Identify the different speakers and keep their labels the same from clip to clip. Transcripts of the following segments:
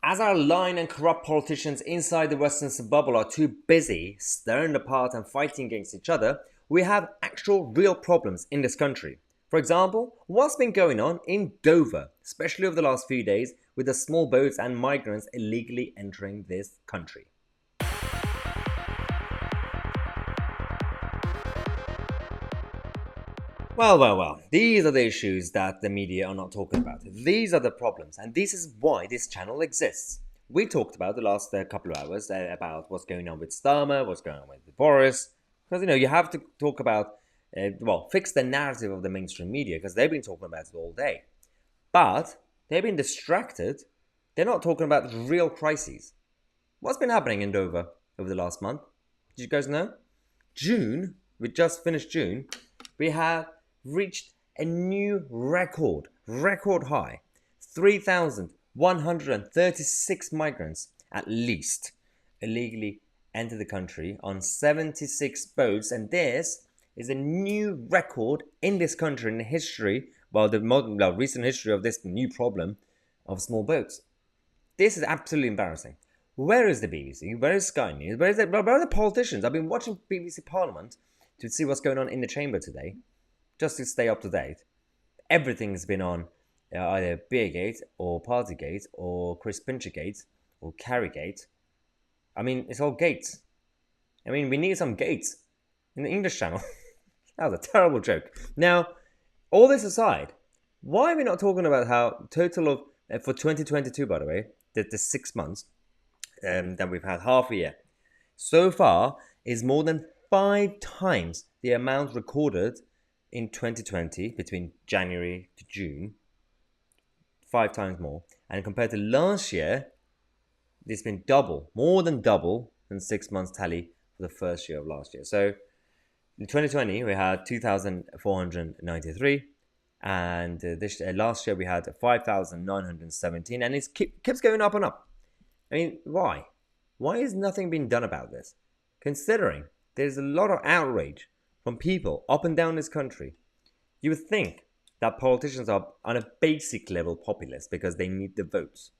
Speaker 1: As our lying and corrupt politicians inside the Western bubble are too busy stirring apart and fighting against each other, we have actual real problems in this country. For example, what's been going on in Dover, especially over the last few days, with the small boats and migrants illegally entering this country. Well, these are the issues that the media are not talking about. These are the problems, and this is why this channel exists. We talked about the last couple of hours about what's going on with Starmer, what's going on with Boris, because you have to talk about, fix the narrative of the mainstream media because they've been talking about it all day. But they've been distracted. They're not talking about real crises. What's been happening in Dover over the last month? Did you guys know? June, we just finished June, we have reached a new record high. 3,136 migrants, at least, illegally entered the country on 76 boats. And this is a new record in this country, in the history, the recent history of this new problem of small boats. This is absolutely embarrassing. Where is the BBC? Where is Sky News? Where are the politicians? I've been watching BBC Parliament to see what's going on in the chamber today, just to stay up to date. Everything's been on either Beergate or Partygate or Chris Pinchergate or Carrygate. I mean, it's all gates. I mean, we need some gates in the English channel. That was a terrible joke. Now, all this aside, why are we not talking about how total of, for 2022, by the way, the 6 months that we've had, half a year, so far is more than 5 times the amount recorded in 2020 between January to June. 5 times more. And compared to last year, it's been double, more than double than 6 months tally for the first year of last year. So in 2020, we had 2,493. And last year we had 5,917. And it keeps going up and up. I mean, why? Why has nothing been done about this? Considering there's a lot of outrage from people up and down this country. You would think that politicians are on a basic level populist because they need the votes.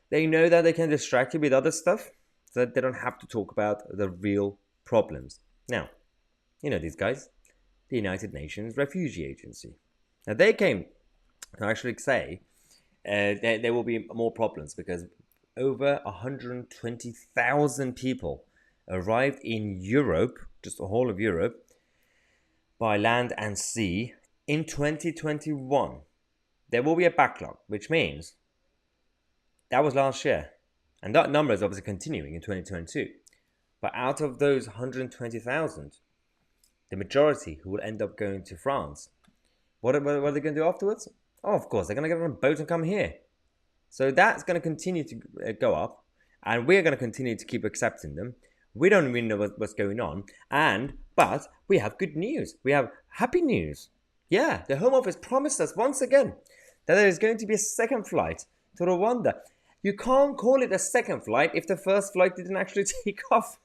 Speaker 1: They know that they can distract you with other stuff so that they don't have to talk about the real problems. Now, these guys, the United Nations Refugee Agency. Now, they came to actually say there will be more problems because over 120,000 people arrived in Europe, just the whole of Europe, by land and sea in 2021. There will be a backlog, which means that was last year. And that number is obviously continuing in 2022. But out of those 120,000, the majority who will end up going to France, what are they going to do afterwards? Oh, of course, they're going to get on a boat and come here. So that's going to continue to go up. And we're going to continue to keep accepting them. We don't really know what's going on. But we have good news. We have happy news. Yeah, the Home Office promised us once again that there is going to be a second flight to Rwanda. You can't call it a second flight if the first flight didn't actually take off.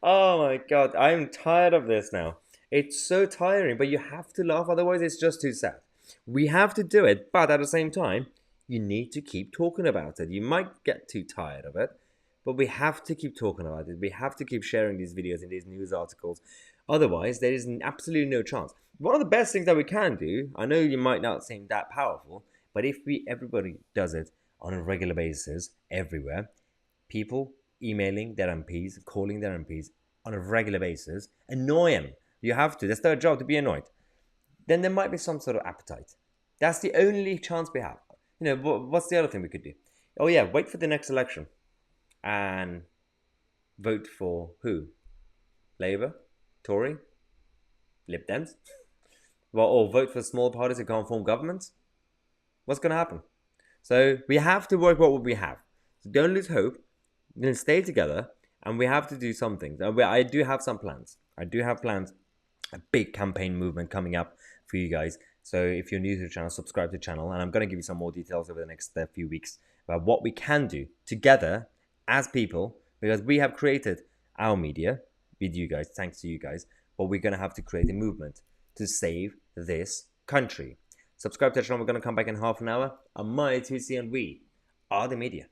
Speaker 1: Oh my God, I'm tired of this now. It's so tiring, but you have to laugh, otherwise it's just too sad. We have to do it, but at the same time, you need to keep talking about it. You might get too tired of it, but we have to keep talking about it. We have to keep sharing these videos and these news articles. Otherwise, there is absolutely no chance. One of the best things that we can do, I know you might not seem that powerful, but if everybody does it on a regular basis, everywhere, people emailing their MPs, calling their MPs on a regular basis, annoy them. You have to. That's their job, to be annoyed. Then there might be some sort of appetite. That's the only chance we have. What's the other thing we could do? Oh yeah, wait for the next election and vote for who? Labour? Tory? Lib Dems? Or vote for small parties who can't form governments? What's going to happen? So we have to work what we have. So don't lose hope. Then stay together, and we have to do something. I do have some plans. I do have plans. A big campaign movement coming up for you guys. So if you're new to the channel, subscribe to the channel. And I'm going to give you some more details over the next few weeks about what we can do together as people, because we have created our media with you guys, thanks to you guys. But we're going to have to create a movement to save this country. Subscribe to the channel. We're going to come back in half an hour. I'm Tousi, and we are the media.